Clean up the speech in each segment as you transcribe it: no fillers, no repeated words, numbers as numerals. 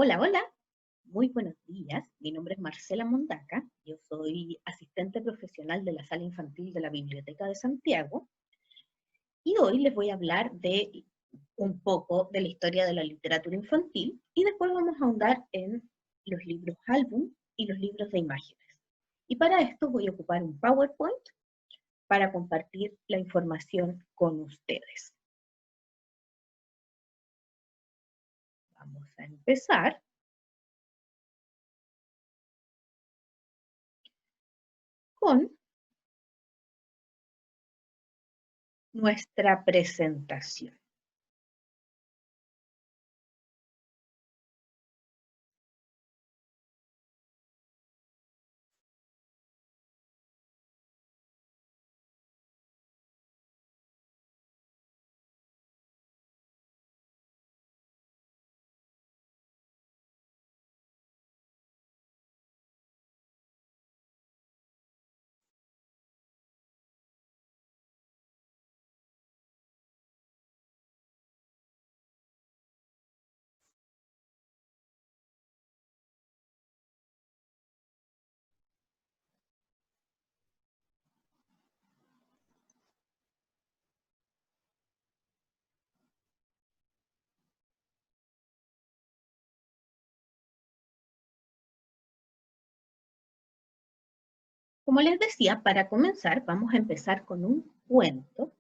Hola, hola, muy buenos días. Mi nombre es Marcela Mondaca. Yo soy asistente profesional de la sala infantil de la Biblioteca de Santiago y hoy les voy a hablar de un poco de la historia de la literatura infantil y después vamos a ahondar en los libros álbum y los libros de imágenes. Y para esto voy a ocupar un PowerPoint para compartir la información con ustedes. Vamos a empezar con nuestra presentación. Como les decía, para comenzar vamos a empezar con un cuento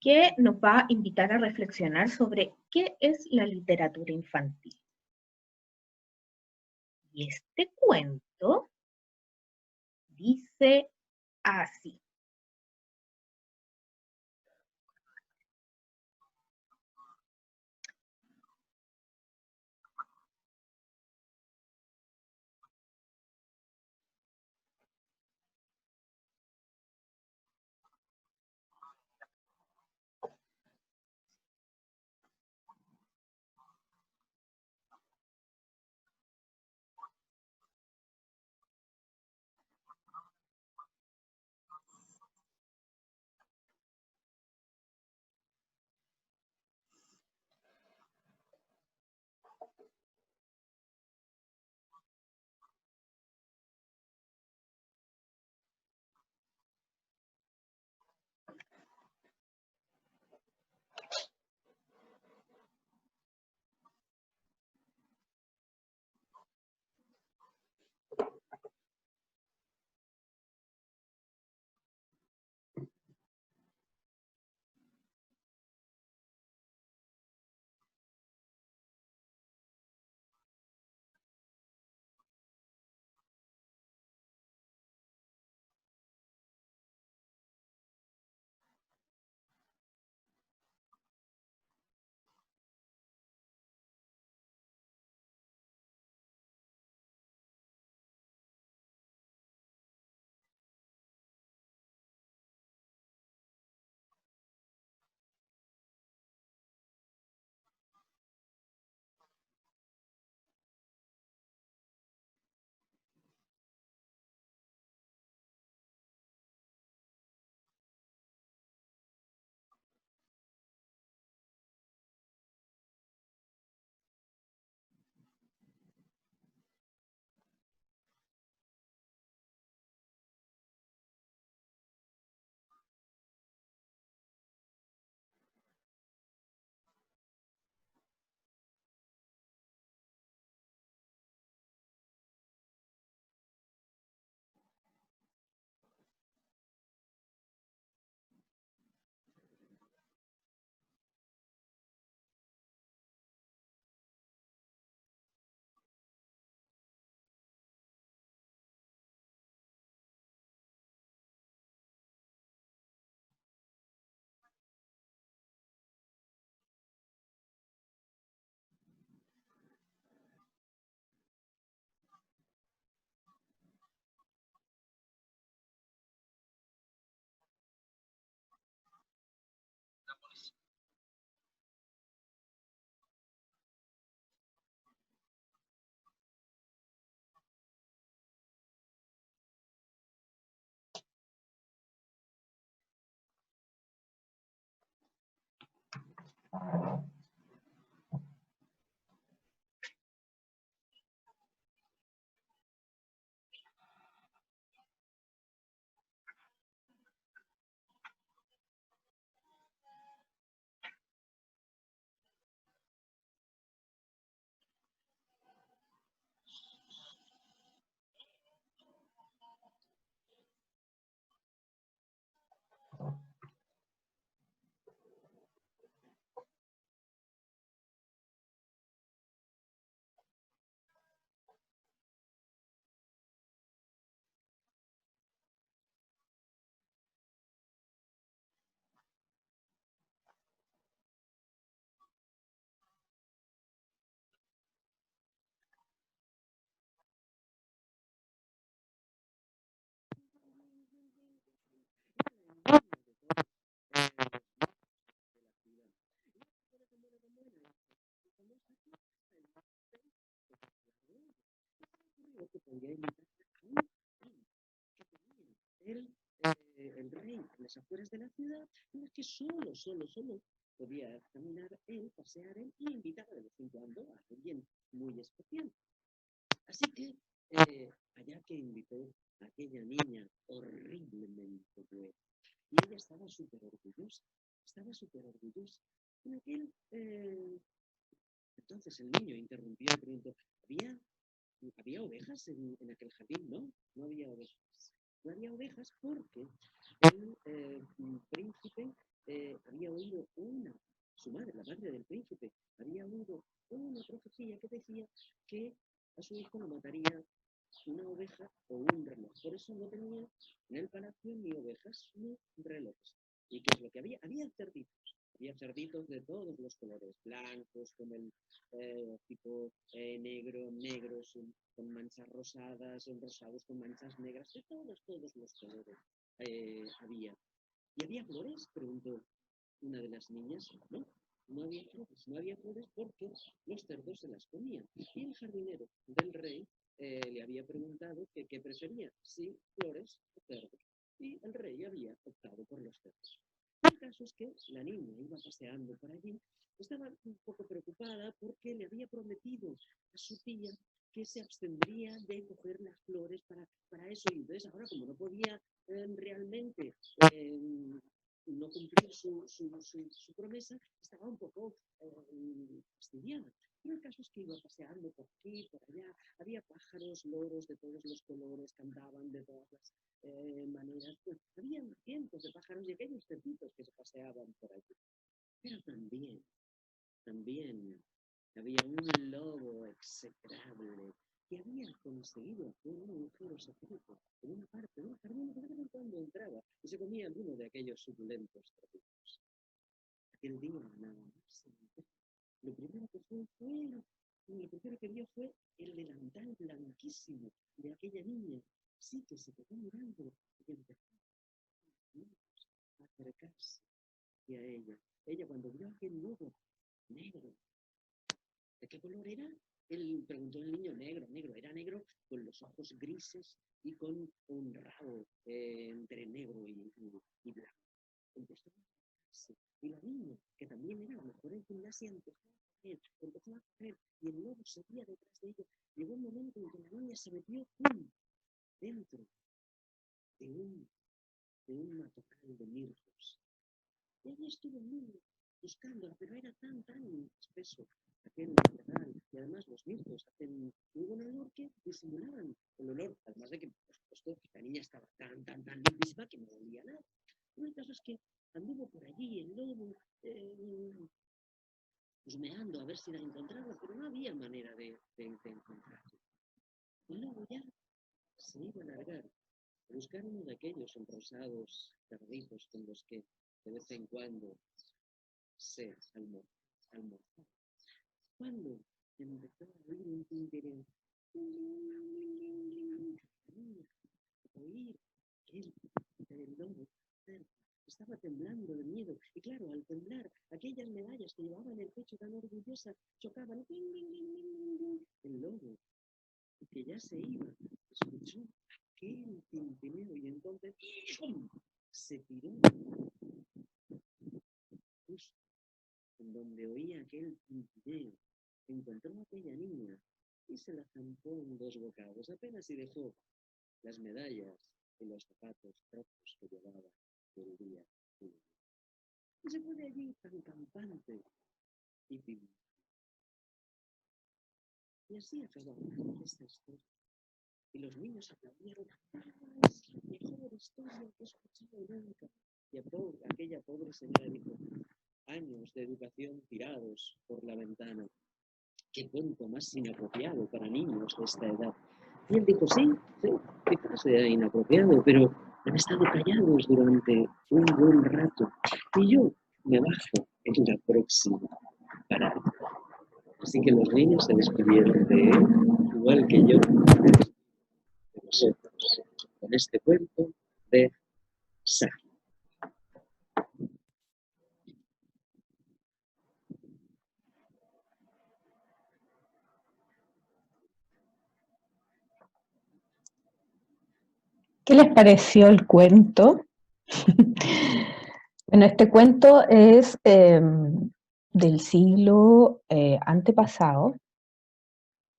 que nos va a invitar a reflexionar sobre qué es la literatura infantil. Y este cuento dice así. voy a invitar a un que tenía el rey en las afueras de la ciudad, en las que solo podía caminar él, pasear él y invitar de vez en cuando a alguien muy especial. Así que allá que invitó a aquella niña horriblemente buena, y ella estaba súper orgullosa. En aquel, entonces el niño interrumpió y preguntó, ¿había ovejas en aquel jardín? No, no había ovejas. No había ovejas porque el príncipe había oído su madre, la madre del príncipe, había oído una profecía que decía que a su hijo lo mataría una oveja o un reloj. Por eso no tenía en el palacio ni ovejas ni relojes. ¿Y qué es lo que había? Había cerditos. Había cerditos de todos los colores, blancos, con el tipo negros, con manchas rosadas, rosados con manchas negras, de todos los colores había. ¿Y había flores? Preguntó una de las niñas. No había flores porque los cerdos se las comían. Y el jardinero del rey le había preguntado qué prefería, si flores o cerdos. Y el rey había optado por los cerdos. El caso es que la niña iba paseando por allí, estaba un poco preocupada porque le había prometido a su tía que se abstendría de coger las flores para eso. Y entonces ahora, como no podía realmente no cumplir su promesa, estaba un poco fastidiada. Pero el caso es que iba paseando por aquí, por allá, había pájaros, loros de todos los colores, cantaban de todas las maneras. Pues, había cientos de pájaros y aquellos cerditos que se paseaban por allí. Pero también había un lobo execrable que había conseguido hacer un agujero secreto en una parte de un jardín que de vez en cuando entraba y se comía alguno de aquellos suculentos cerditos. Aquel día nada más. Lo primero que vio fue el delantal blanquísimo de aquella niña. Sí que se quedó mirando y empezó a acercarse hacia ella. Ella cuando vio aquel lobo negro, ¿de qué color era? Él preguntó al niño, negro, era negro con los ojos grises y con un rabo entre negro y blanco. Empezó a acercarse. Y la niña, que también era la mejor en gimnasia, empezó a correr y el lobo seguía detrás de ella. Llegó un momento en que la niña se metió dentro de un matorral de mirtos. Y allí estuvo el niño buscándola, pero era tan espeso aquel matorral. Y además los mirtos hacen muy buen olor que disimulaban el olor. Además de que, por supuesto, la niña estaba tan limpísima que no olía nada. Pero el caso es que anduvo por allí el lobo husmeando a ver si la encontraba, pero no había manera de encontrarla. El lobo ya se iba a largar a buscar uno de aquellos enrosados cerditos con los que de vez en cuando se almorzaba. Cuando empezó a oír un tintireo, oír el lobo cerca, estaba temblando de miedo. Y claro, al temblar, aquellas medallas que llevaba en el pecho tan orgullosa chocaban. El lobo, que ya se iba, escuchó aquel tintineo y entonces se tiró justo en donde oía aquel tintineo. Encontró a aquella niña y se la zampó en 2 bocados, apenas y dejó las medallas y los zapatos rotos que llevaba el día. Y se fue de allí tan campante y vivo. Y así acabó esta historia. Y los niños aplaudieron. Es la mejor historia que he escuchado nunca. Y aquella pobre señora dijo, años de educación tirados por la ventana. Qué cuento más inapropiado para niños de esta edad. Y él dijo, sí, quizás sea inapropiado, pero han estado callados durante un buen rato. Y yo me bajo en la próxima parada. Así que los niños se despidieron de él, igual que yo, de nosotros, con este cuento de Saki. ¿Qué les pareció el cuento? Bueno, este cuento es del siglo antepasado,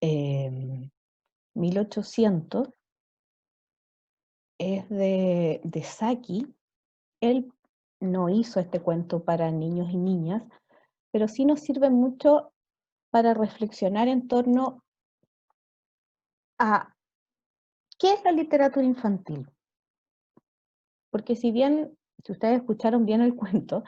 1800, es de Saki. Él no hizo este cuento para niños y niñas, pero sí nos sirve mucho para reflexionar en torno a qué es la literatura infantil. Porque si ustedes escucharon bien el cuento,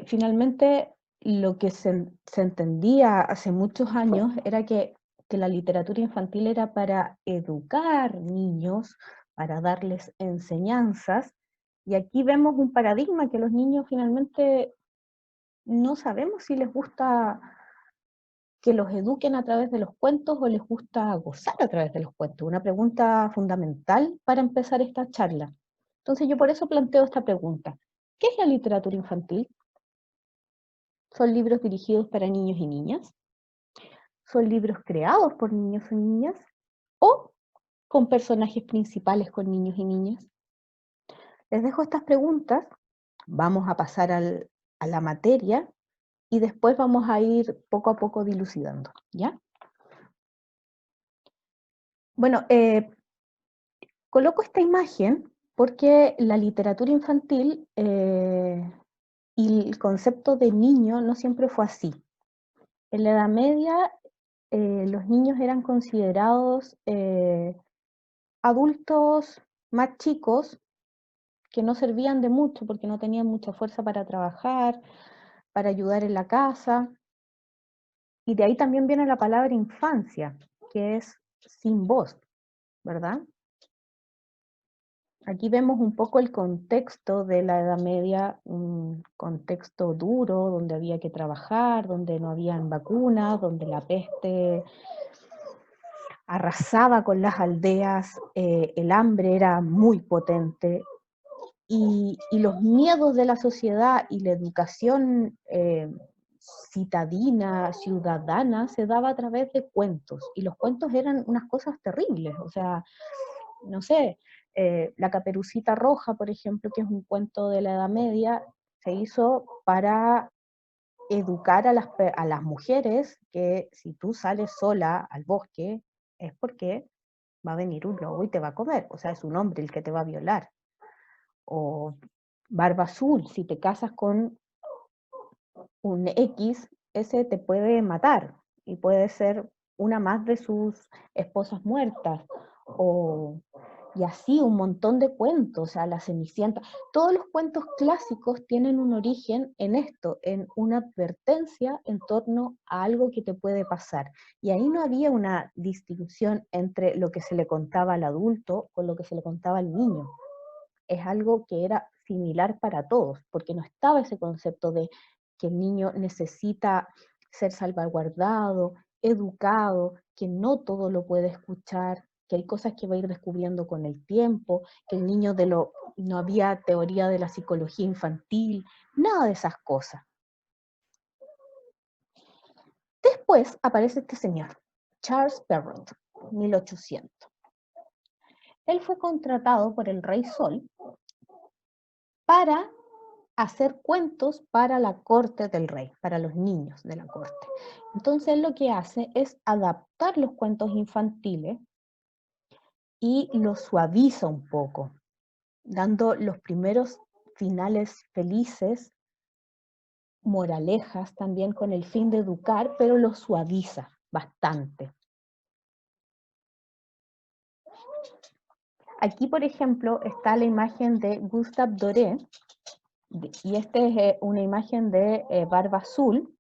finalmente lo que se entendía hace muchos años era que la literatura infantil era para educar niños, para darles enseñanzas, y aquí vemos un paradigma que los niños finalmente no sabemos si les gusta que los eduquen a través de los cuentos o les gusta gozar a través de los cuentos. Una pregunta fundamental para empezar esta charla. Entonces yo por eso planteo esta pregunta. ¿Qué es la literatura infantil? ¿Son libros dirigidos para niños y niñas? ¿Son libros creados por niños y niñas? ¿O con personajes principales con niños y niñas? Les dejo estas preguntas, vamos a pasar a la materia y después vamos a ir poco a poco dilucidando, ¿ya? Bueno, coloco esta imagen porque la literatura infantil y el concepto de niño no siempre fue así. En la Edad Media los niños eran considerados adultos más chicos que no servían de mucho porque no tenían mucha fuerza para trabajar, para ayudar en la casa. Y de ahí también viene la palabra infancia, que es sin voz, ¿verdad? Aquí vemos un poco el contexto de la Edad Media, un contexto duro, donde había que trabajar, donde no habían vacunas, donde la peste arrasaba con las aldeas, el hambre era muy potente, y los miedos de la sociedad y la educación citadina, ciudadana, se daba a través de cuentos, y los cuentos eran unas cosas terribles, o sea, no sé, La Caperucita Roja, por ejemplo, que es un cuento de la Edad Media, se hizo para educar a las mujeres que si tú sales sola al bosque es porque va a venir un lobo y te va a comer, o sea, es un hombre el que te va a violar. O Barba Azul, si te casas con un X, ese te puede matar y puede ser una más de sus esposas muertas. O, y así un montón de cuentos, o sea, La Cenicienta. Todos los cuentos clásicos tienen un origen en esto, en una advertencia en torno a algo que te puede pasar. Y ahí no había una distinción entre lo que se le contaba al adulto con lo que se le contaba al niño. Es algo que era similar para todos, porque no estaba ese concepto de que el niño necesita ser salvaguardado, educado, que no todo lo puede escuchar, que hay cosas que va a ir descubriendo con el tiempo, que el niño no había teoría de la psicología infantil, nada de esas cosas. Después aparece este señor, Charles Perrault, 1800. Él fue contratado por el Rey Sol para hacer cuentos para la corte del rey, para los niños de la corte. Entonces lo que hace es adaptar los cuentos infantiles y los suaviza un poco, dando los primeros finales felices, moralejas también con el fin de educar, pero los suaviza bastante. Aquí, por ejemplo, está la imagen de Gustave Doré, y esta es una imagen de Barba Azul,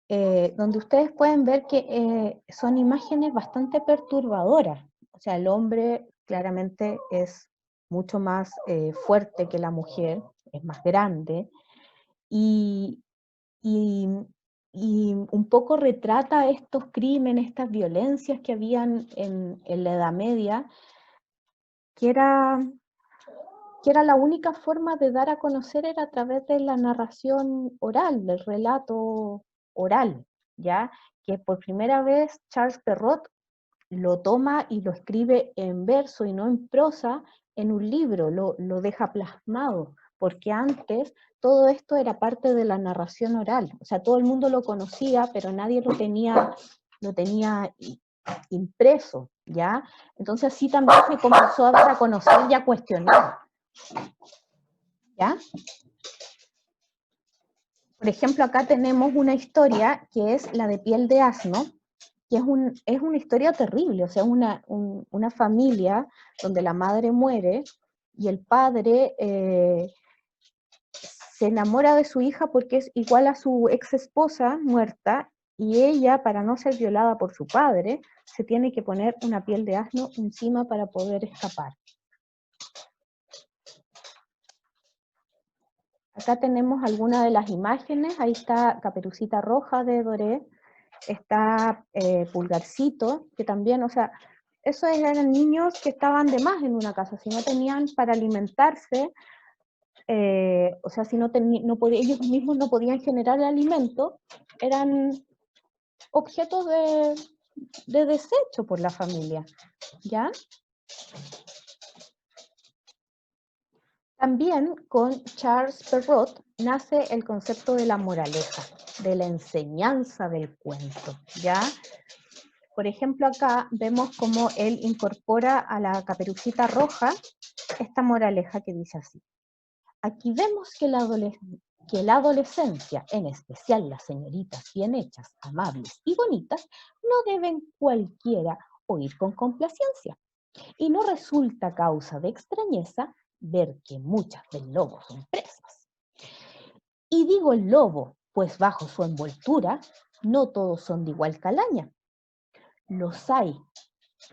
donde ustedes pueden ver que son imágenes bastante perturbadoras. O sea, el hombre claramente es mucho más fuerte que la mujer, es más grande, y, y, y un poco retrata estos crímenes, estas violencias que habían en la Edad Media, que era la única forma de dar a conocer era a través de la narración oral, del relato oral, ¿ya? Que por primera vez Charles Perrault lo toma y lo escribe en verso y no en prosa en un libro, lo deja plasmado, porque antes todo esto era parte de la narración oral, o sea, todo el mundo lo conocía, pero nadie lo tenía impreso, ¿ya? Entonces así también se comenzó a dar a conocer y a cuestionar, ¿ya? Por ejemplo, acá tenemos una historia que es la de Piel de Asno, que es una historia terrible, o sea, una familia donde la madre muere y el padre se enamora de su hija porque es igual a su ex esposa muerta, y ella, para no ser violada por su padre, se tiene que poner una piel de asno encima para poder escapar. Acá tenemos algunas de las imágenes, ahí está Caperucita Roja de Doré, está Pulgarcito, que también, o sea, esos eran niños que estaban de más en una casa, si no tenían para alimentarse, o sea, si no ellos mismos no podían generar el alimento, eran objetos de desecho por la familia, ¿ya? También con Charles Perrault nace el concepto de la moraleja, de la enseñanza del cuento, ¿ya? Por ejemplo, acá vemos cómo él incorpora a la Caperucita Roja esta moraleja que dice así. Aquí vemos que la adolescencia, en especial las señoritas bien hechas, amables y bonitas, no deben cualquiera oír con complacencia. Y no resulta causa de extrañeza ver que muchas del lobo son presas. Y digo el lobo, pues bajo su envoltura, no todos son de igual calaña. Los hay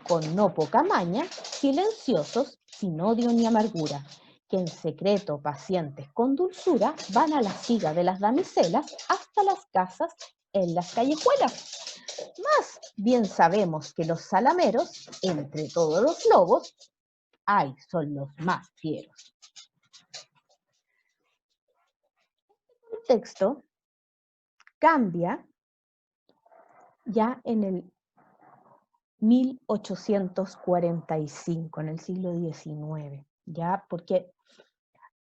con no poca maña, silenciosos, sin odio ni amargura, que en secreto, pacientes, con dulzura, van a la siga de las damiselas hasta las casas en las callejuelas. Mas bien sabemos que los salameros, entre todos los lobos, ay, son los más fieros. El texto cambia ya en el 1845, en el siglo XIX, ya, porque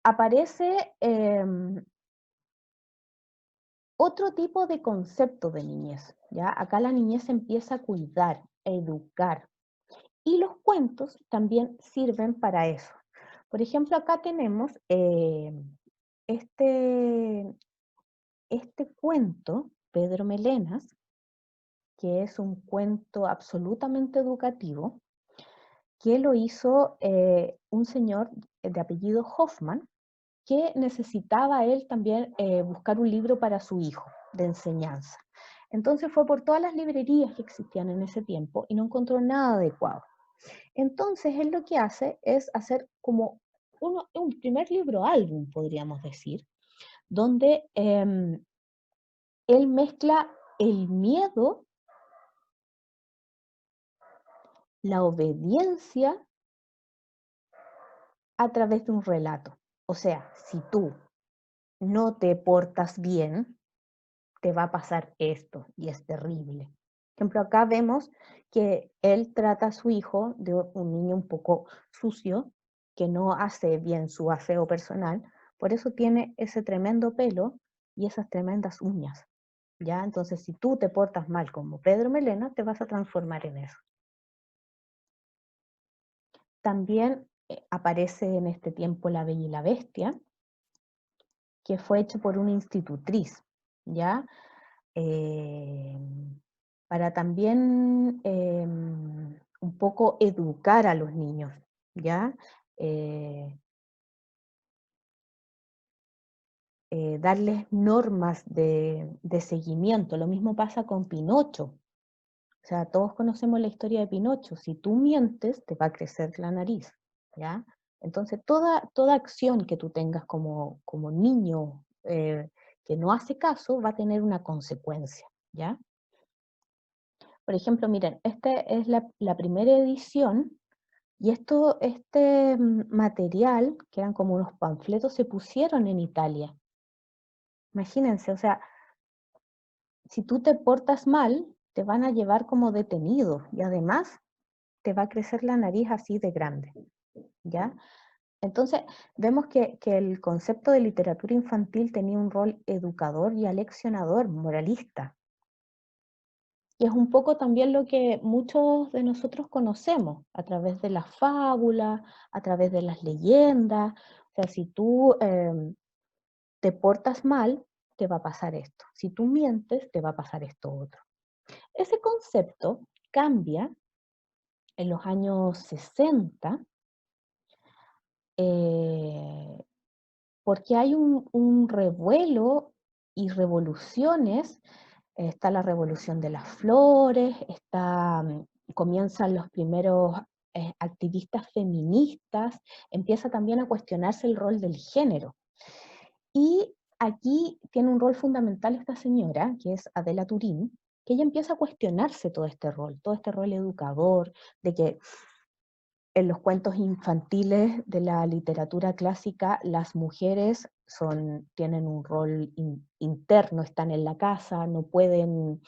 aparece otro tipo de concepto de niñez, ¿ya? Acá la niñez empieza a cuidar, a educar, y los cuentos también sirven para eso. Por ejemplo, acá tenemos este cuento, Pedro Melenas, que es un cuento absolutamente educativo, que lo hizo un señor de apellido Hoffman, que necesitaba él también buscar un libro para su hijo de enseñanza. Entonces fue por todas las librerías que existían en ese tiempo y no encontró nada adecuado. Entonces él lo que hace es hacer como un primer libro álbum, podríamos decir, donde él mezcla el miedo, la obediencia a través de un relato. O sea, si tú no te portas bien, te va a pasar esto y es terrible. Por ejemplo, acá vemos que él trata a su hijo de un niño un poco sucio, que no hace bien su aseo personal, por eso tiene ese tremendo pelo y esas tremendas uñas, ¿ya? Entonces, si tú te portas mal como Pedro Melena, te vas a transformar en eso. También aparece en este tiempo La Bella y la Bestia, que fue hecho por una institutriz, ¿ya? Para también un poco educar a los niños, ¿ya? Darles normas de seguimiento. Lo mismo pasa con Pinocho. O sea, todos conocemos la historia de Pinocho. Si tú mientes, te va a crecer la nariz, ¿ya? Entonces, toda acción que tú tengas como niño que no hace caso va a tener una consecuencia, ¿ya? Por ejemplo, miren, esta es la primera edición, y este material, que eran como unos panfletos, se pusieron en Italia. Imagínense, o sea, si tú te portas mal, te van a llevar como detenido, y además te va a crecer la nariz así de grande, ¿ya? Entonces, vemos que el concepto de literatura infantil tenía un rol educador y aleccionador, moralista. Y es un poco también lo que muchos de nosotros conocemos a través de las fábulas, a través de las leyendas. O sea, si tú te portas mal, te va a pasar esto. Si tú mientes, te va a pasar esto otro. Ese concepto cambia en los años 60 porque hay un revuelo y revoluciones. Está la revolución de las flores, comienzan los primeros activistas feministas, empieza también a cuestionarse el rol del género. Y aquí tiene un rol fundamental esta señora, que es Adela Turín, que ella empieza a cuestionarse todo este rol educador, de que en los cuentos infantiles de la literatura clásica, las mujeres tienen un rol interno, están en la casa, no pueden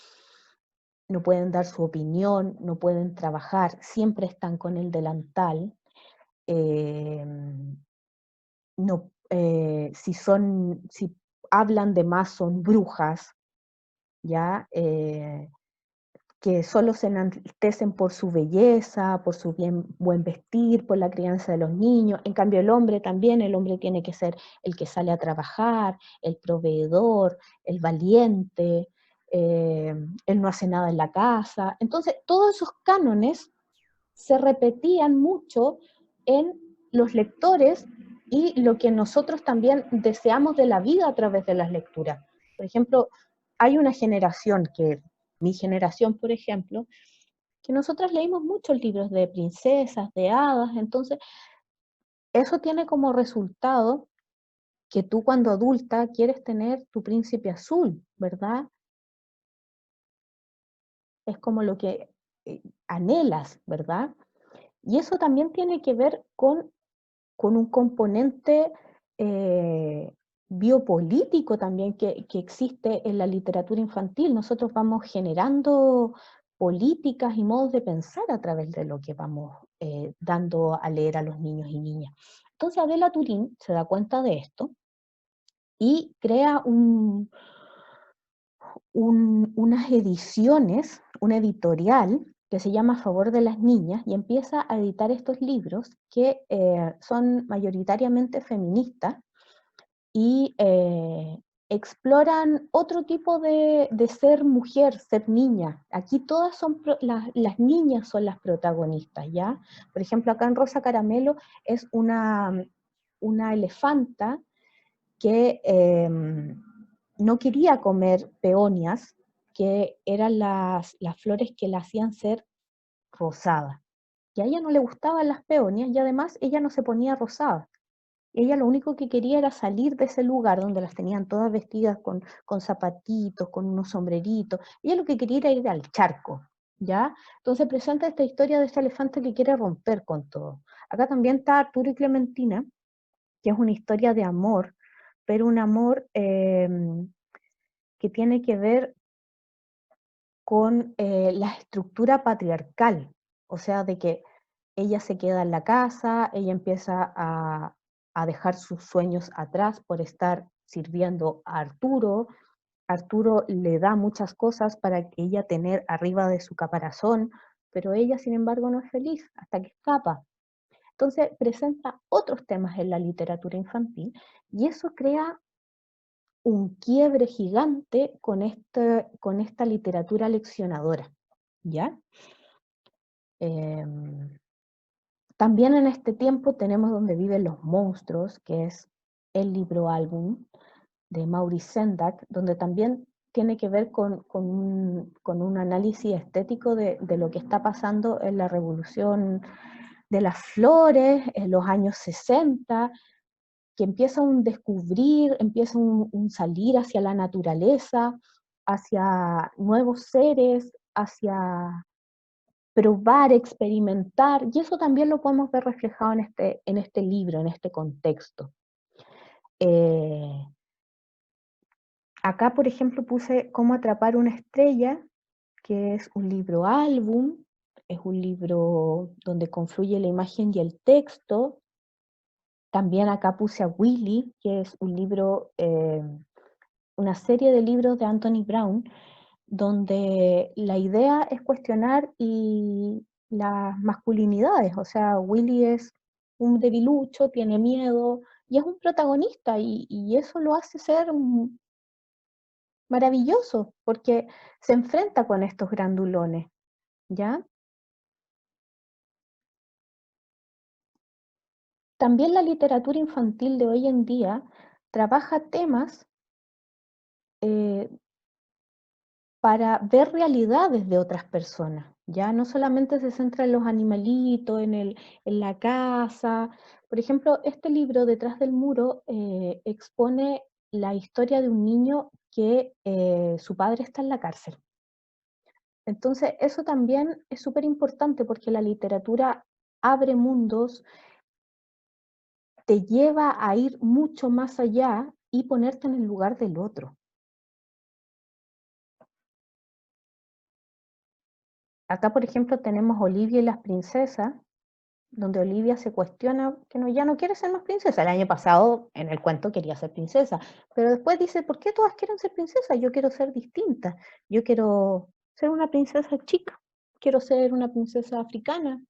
dar su opinión, no pueden trabajar, siempre están con el delantal. Si hablan de más son brujas, ¿ya? Que solo se enaltecen por su belleza, por su buen vestir, por la crianza de los niños. En cambio el hombre también, el hombre tiene que ser el que sale a trabajar, el proveedor, el valiente, él no hace nada en la casa. Entonces todos esos cánones se repetían mucho en los lectores y lo que nosotros también deseamos de la vida a través de las lecturas. Por ejemplo, hay una generación mi generación, por ejemplo, que nosotras leímos muchos libros de princesas, de hadas, entonces eso tiene como resultado que tú cuando adulta quieres tener tu príncipe azul, ¿verdad? Es como lo que anhelas, ¿verdad? Y eso también tiene que ver con un componente biopolítico también que existe en la literatura infantil. Nosotros vamos generando políticas y modos de pensar a través de lo que vamos dando a leer a los niños y niñas. Entonces Adela Turín se da cuenta de esto y crea unas ediciones, una editorial que se llama A Favor de las Niñas y empieza a editar estos libros que son mayoritariamente feministas y exploran otro tipo de ser mujer, ser niña. Aquí todas son, las niñas son las protagonistas, ¿ya? Por ejemplo, acá en Rosa Caramelo es una elefanta que no quería comer peonias, que eran las flores que la hacían ser rosada. Y a ella no le gustaban las peonias y además ella no se ponía rosada. Ella lo único que quería era salir de ese lugar donde las tenían todas vestidas con zapatitos, con unos sombreritos. Ella lo que quería era ir al charco, ¿ya? Entonces presenta esta historia de este elefante que quiere romper con todo. Acá también está Arturo y Clementina, que es una historia de amor, pero un amor que tiene que ver con la estructura patriarcal, o sea, de que ella se queda en la casa, ella empieza a dejar sus sueños atrás por estar sirviendo a Arturo. Arturo le da muchas cosas para que ella tener arriba de su caparazón, pero ella, sin embargo, no es feliz hasta que escapa. Entonces presenta otros temas en la literatura infantil y eso crea un quiebre gigante con esta literatura leccionadora, ¿ya? También en este tiempo tenemos Donde viven los monstruos, que es el libro álbum de Maurice Sendak, donde también tiene que ver con un análisis estético de lo que está pasando en la revolución de las flores, en los años 60, que empieza un descubrir, empieza un salir hacia la naturaleza, hacia nuevos seres, hacia probar, experimentar, y eso también lo podemos ver reflejado en este libro, en este contexto. Acá, por ejemplo, puse Cómo atrapar una estrella, que es un libro álbum, es un libro donde confluye la imagen y el texto. También acá puse a Willy, que es un libro, una serie de libros de Anthony Brown, donde la idea es cuestionar las masculinidades. O sea, Willy es un debilucho, tiene miedo y es un protagonista, y eso lo hace ser maravilloso, porque se enfrenta con estos grandulones, ¿ya? También la literatura infantil de hoy en día trabaja temas para ver realidades de otras personas, ¿ya? No solamente se centra en los animalitos, en la casa. Por ejemplo, este libro, Detrás del muro, expone la historia de un niño que su padre está en la cárcel. Entonces, eso también es súper importante porque la literatura abre mundos, te lleva a ir mucho más allá y ponerte en el lugar del otro. Acá, por ejemplo, tenemos Olivia y las princesas, donde Olivia se cuestiona que ya no quiere ser más princesa. El año pasado, en el cuento, quería ser princesa, pero después dice, ¿por qué todas quieren ser princesas? Yo quiero ser distinta. Yo quiero ser una princesa chica, quiero ser una princesa africana,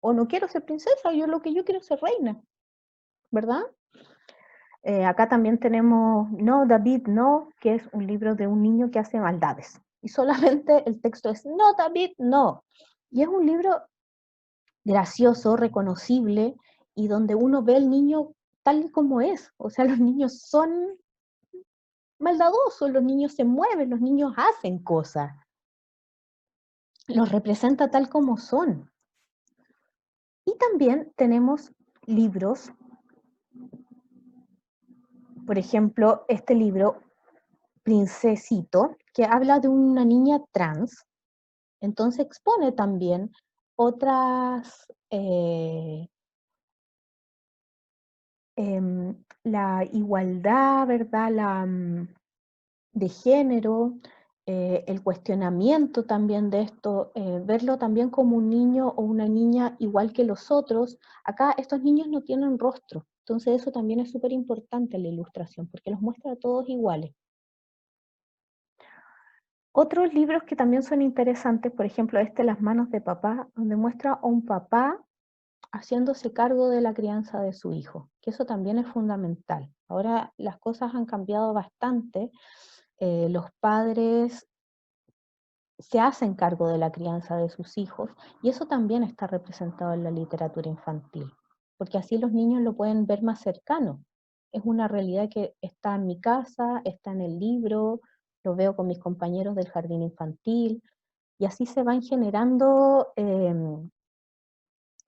o no quiero ser princesa, lo que yo quiero es ser reina, ¿verdad? Acá también tenemos No, David, no, que es un libro de un niño que hace maldades. Y solamente el texto es No, David, no. Y es un libro gracioso, reconocible, y donde uno ve al niño tal como es. O sea, los niños son maldadosos, los niños se mueven, los niños hacen cosas. Los representa tal como son. Y también tenemos libros, por ejemplo, este libro, Princesito, que habla de una niña trans. Entonces expone también otras, la igualdad, ¿verdad? De género, el cuestionamiento también de esto, verlo también como un niño o una niña igual que los otros. Acá estos niños no tienen rostro, entonces eso también es súper importante en la ilustración, porque los muestra a todos iguales. Otros libros que también son interesantes, por ejemplo, Las manos de papá, donde muestra a un papá haciéndose cargo de la crianza de su hijo, que eso también es fundamental. Ahora las cosas han cambiado bastante, los padres se hacen cargo de la crianza de sus hijos, y eso también está representado en la literatura infantil, porque así los niños lo pueden ver más cercano. Es una realidad que está en mi casa, está en el libro, lo veo con mis compañeros del jardín infantil, y así se van generando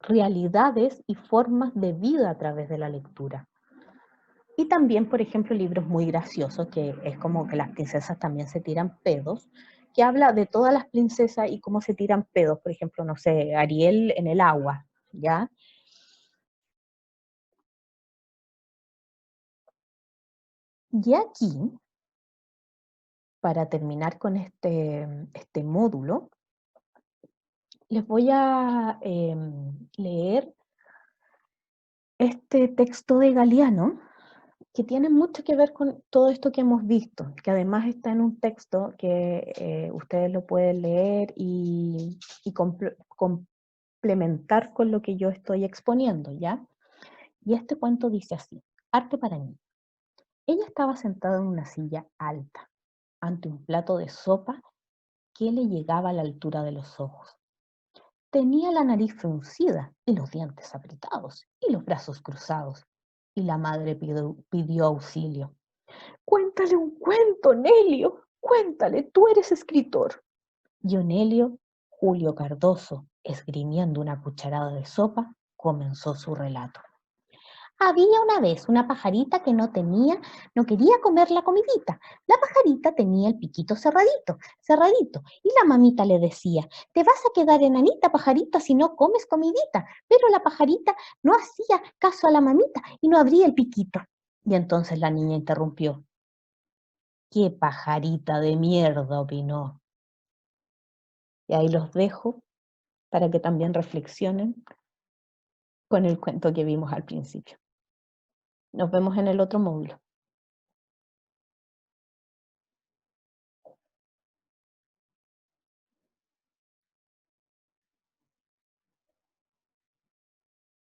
realidades y formas de vida a través de la lectura. Y también, por ejemplo, libros muy graciosos, que es como que las princesas también se tiran pedos, que habla de todas las princesas y cómo se tiran pedos. Por ejemplo, no sé, Ariel en el agua, ¿ya? Y aquí, para terminar con este módulo, les voy a leer este texto de Galiano, que tiene mucho que ver con todo esto que hemos visto, que además está en un texto que ustedes lo pueden leer y complementar con lo que yo estoy exponiendo, ¿ya? Y este cuento dice así: Arte para niños. Ella estaba sentada en una silla alta, ante un plato de sopa que le llegaba a la altura de los ojos. Tenía la nariz fruncida y los dientes apretados y los brazos cruzados, y la madre pidió auxilio. Cuéntale un cuento, Nelio, cuéntale, tú eres escritor. Y Onelio, Julio Cardoso, esgrimiendo una cucharada de sopa, comenzó su relato. Había una vez una pajarita que no quería comer la comidita. La pajarita tenía el piquito cerradito, y la mamita le decía, te vas a quedar enanita, pajarita, si no comes comidita. Pero la pajarita no hacía caso a la mamita y no abría el piquito. Y entonces la niña interrumpió. ¡Qué pajarita de mierda!, opinó. Y ahí los dejo para que también reflexionen con el cuento que vimos al principio. Nos vemos en el otro módulo.